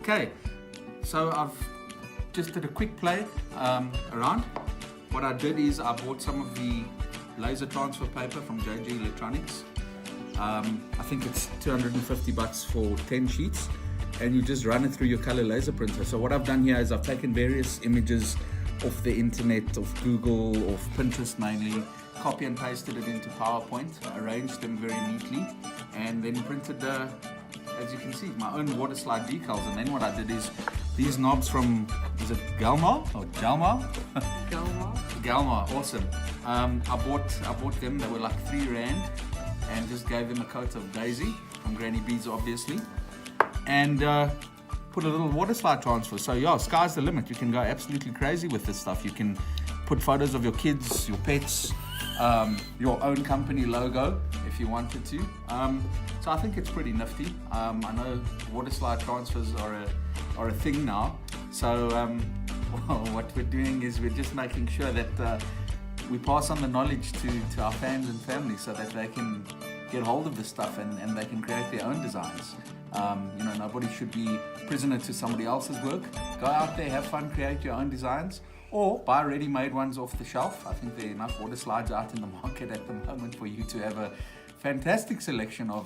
Okay, so I've just did a quick play around. What I did is I bought some of the laser transfer paper from JG Electronics. I think it's $250 for 10 sheets, and you just run it through your color laser printer. So what I've done here is I've taken various images off the internet, of Google, of Pinterest mainly, copy and pasted it into PowerPoint, arranged them very neatly, and then printed, as you can see, my own water slide decals. And then what I did is these knobs from, is it Galmar or Jalmar? Galmar, awesome. I bought them, they were like £3, and just gave them a coat of Daisy from Granny Beads, obviously, and put a little water slide transfer. So yeah, sky's the limit. You can go absolutely crazy with this stuff. You can put photos of your kids, your pets, your own company logo if you wanted to. So I think it's pretty nifty. I know water slide transfers are a thing now. So well, what we're doing is we're just making sure that we pass on the knowledge to our fans and family so that they can get hold of this stuff and they can create their own designs. You know, nobody should be prisoner to somebody else's work. Go out there, have fun, create your own designs, or buy ready-made ones off the shelf. I think there are enough water slides out in the market at the moment for you to have a fantastic selection of